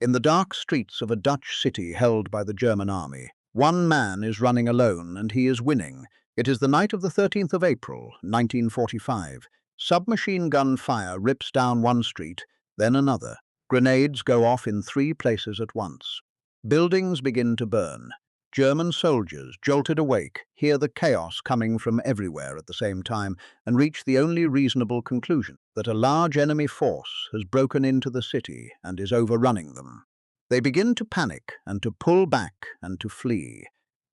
In the dark streets of a Dutch city held by the German army, one man is running alone and he is winning. It is the night of the 13th of April, 1945. Submachine gun fire rips down one street, then another. Grenades go off in 3 places at once. Buildings begin to burn. German soldiers, jolted awake, hear the chaos coming from everywhere at the same time and reach the only reasonable conclusion, that a large enemy force has broken into the city and is overrunning them. They begin to panic and to pull back and to flee.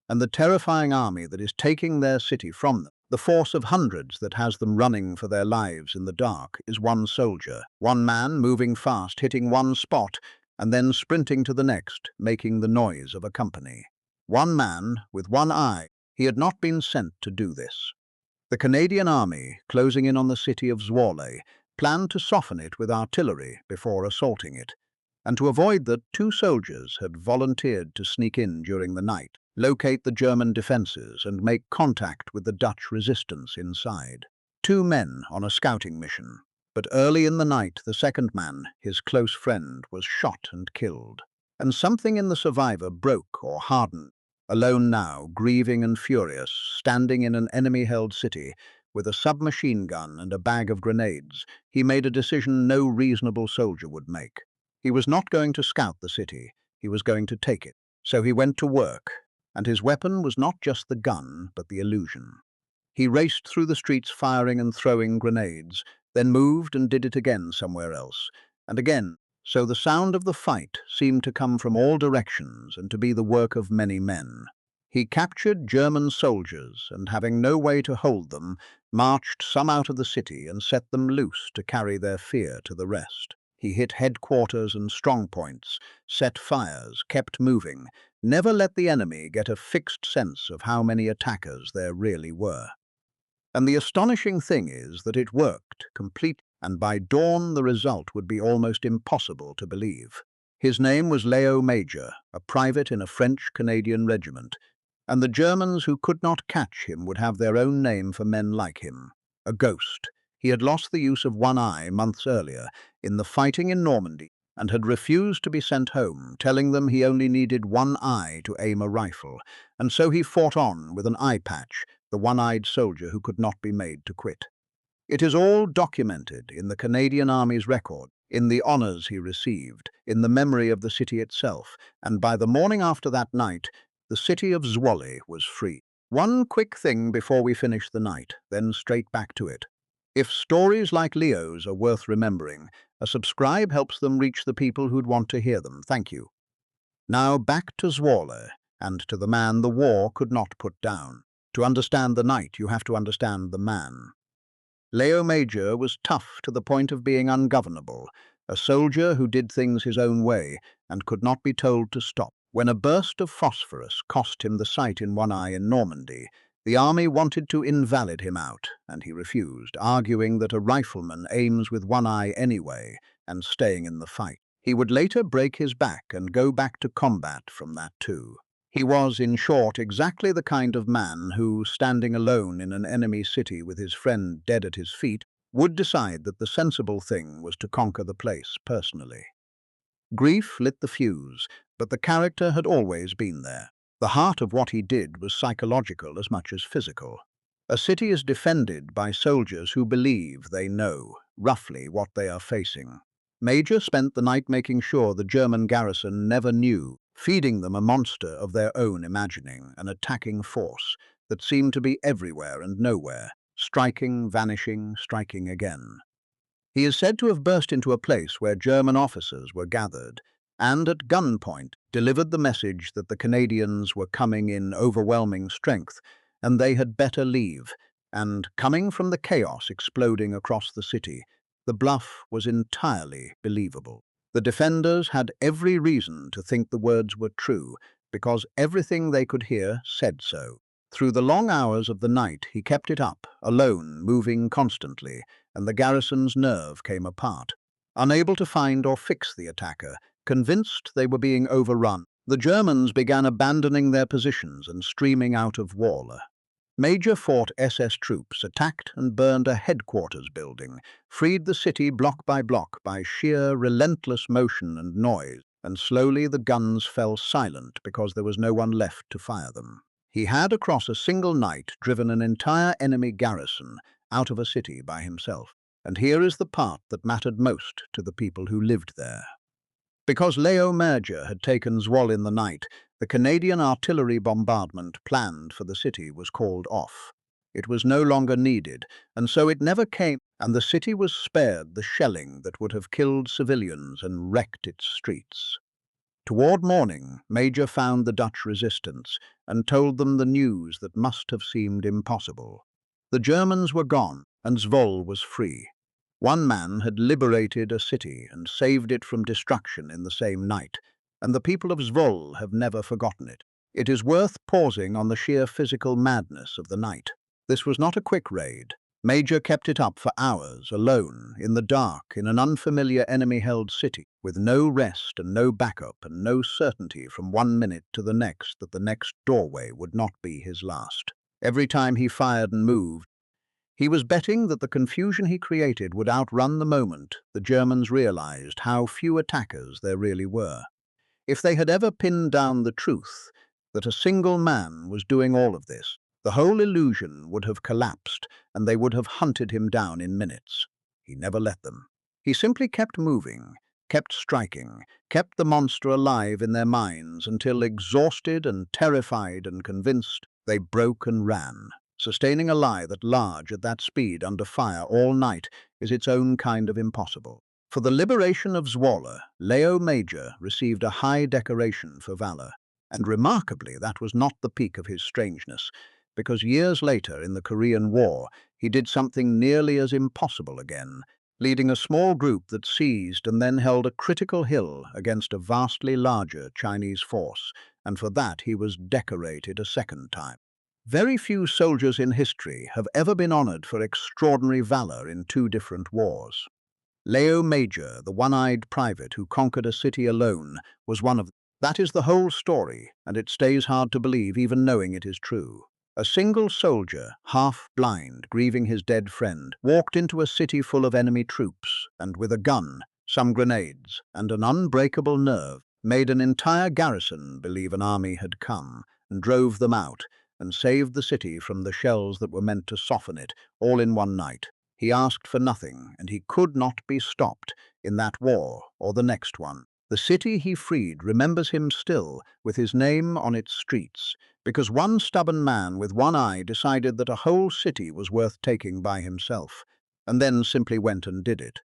And the terrifying army that is taking their city from them, the force of hundreds that has them running for their lives in the dark, is one soldier, one man moving fast, hitting one spot, and then sprinting to the next, making the noise of a company. One man with one eye. He had not been sent to do this. The Canadian army, closing in on the city of Zwolle, planned to soften it with artillery before assaulting it, and to avoid that, 2 soldiers had volunteered to sneak in during the night, locate the German defences and make contact with the Dutch resistance inside. 2 men on a scouting mission. But early in the night, the second man, his close friend, was shot and killed. And something in the survivor broke or hardened. Alone now, grieving and furious, standing in an enemy-held city, with a submachine gun and a bag of grenades, he made a decision no reasonable soldier would make. He was not going to scout the city, he was going to take it. So he went to work, and his weapon was not just the gun, but the illusion. He raced through the streets firing and throwing grenades, then moved and did it again somewhere else, and again. So the sound of the fight seemed to come from all directions and to be the work of many men. He captured German soldiers and, having no way to hold them, marched some out of the city and set them loose to carry their fear to the rest. He hit headquarters and strongpoints, set fires, kept moving, never let the enemy get a fixed sense of how many attackers there really were. And the astonishing thing is that it worked completely. And by dawn the result would be almost impossible to believe. His name was Léo Major, a private in a French-Canadian regiment, and the Germans who could not catch him would have their own name for men like him, a ghost. He had lost the use of one eye months earlier in the fighting in Normandy and had refused to be sent home, telling them he only needed one eye to aim a rifle, and so he fought on with an eye patch, the one-eyed soldier who could not be made to quit. It is all documented in the Canadian Army's record, in the honours he received, in the memory of the city itself, and by the morning after that night, the city of Zwolle was free. One quick thing before we finish the night, then straight back to it. If stories like Leo's are worth remembering, a subscribe helps them reach the people who'd want to hear them. Thank you. Now back to Zwolle, and to the man the war could not put down. To understand the night, you have to understand the man. Léo Major was tough to the point of being ungovernable, a soldier who did things his own way and could not be told to stop. When a burst of phosphorus cost him the sight in one eye in Normandy, the army wanted to invalid him out, and he refused, arguing that a rifleman aims with one eye anyway and staying in the fight. He would later break his back and go back to combat from that too. He was, in short, exactly the kind of man who, standing alone in an enemy city with his friend dead at his feet, would decide that the sensible thing was to conquer the place personally. Grief lit the fuse, but the character had always been there. The heart of what he did was psychological as much as physical. A city is defended by soldiers who believe they know, roughly, what they are facing. Major spent the night making sure the German garrison never knew, feeding them a monster of their own imagining, an attacking force that seemed to be everywhere and nowhere, striking, vanishing, striking again. He is said to have burst into a place where German officers were gathered and, at gunpoint, delivered the message that the Canadians were coming in overwhelming strength and they had better leave, and, coming from the chaos exploding across the city, the bluff was entirely believable. The defenders had every reason to think the words were true, because everything they could hear said so. Through the long hours of the night he kept it up, alone, moving constantly, and the garrison's nerve came apart. Unable to find or fix the attacker, convinced they were being overrun, the Germans began abandoning their positions and streaming out of Zwolle. Major fought SS troops, attacked and burned a headquarters building, freed the city block by sheer relentless motion and noise. and slowly the guns fell silent because there was no one left to fire them. He had, across a single night, driven an entire enemy garrison out of a city by himself. And here is the part that mattered most to the people who lived there. Because Léo Major had taken Zwolle in the night, the Canadian artillery bombardment planned for the city was called off. It was no longer needed, and so it never came, and the city was spared the shelling that would have killed civilians and wrecked its streets. Toward morning, Major found the Dutch resistance and told them the news that must have seemed impossible. The Germans were gone, and Zwolle was free. One man had liberated a city and saved it from destruction in the same night, and the people of Zwolle have never forgotten it. It is worth pausing on the sheer physical madness of the night. This was not a quick raid. Major kept it up for hours, alone, in the dark, in an unfamiliar enemy-held city, with no rest and no backup and no certainty from one minute to the next that the next doorway would not be his last. Every time he fired and moved, he was betting that the confusion he created would outrun the moment the Germans realized how few attackers there really were. If they had ever pinned down the truth that a single man was doing all of this, the whole illusion would have collapsed and they would have hunted him down in minutes. He never let them. He simply kept moving, kept striking, kept the monster alive in their minds until, exhausted and terrified and convinced, they broke and ran. Sustaining a lie that large at that speed under fire all night is its own kind of impossible. For the liberation of Zwolle, Léo Major received a high decoration for valor. And remarkably, that was not the peak of his strangeness, because years later, in the Korean War, he did something nearly as impossible again, leading a small group that seized and then held a critical hill against a vastly larger Chinese force, and for that he was decorated a second time. Very few soldiers in history have ever been honored for extraordinary valor in two different wars. Léo Major, the one-eyed private who conquered a city alone, was one of them. That is the whole story, and it stays hard to believe even knowing it is true. A single soldier, half blind, grieving his dead friend, walked into a city full of enemy troops, and with a gun, some grenades, and an unbreakable nerve, made an entire garrison believe an army had come, and drove them out, and saved the city from the shells that were meant to soften it, all in one night. He asked for nothing, and he could not be stopped in that war or the next one. The city he freed remembers him still, with his name on its streets, because one stubborn man with one eye decided that a whole city was worth taking by himself, and then simply went and did it.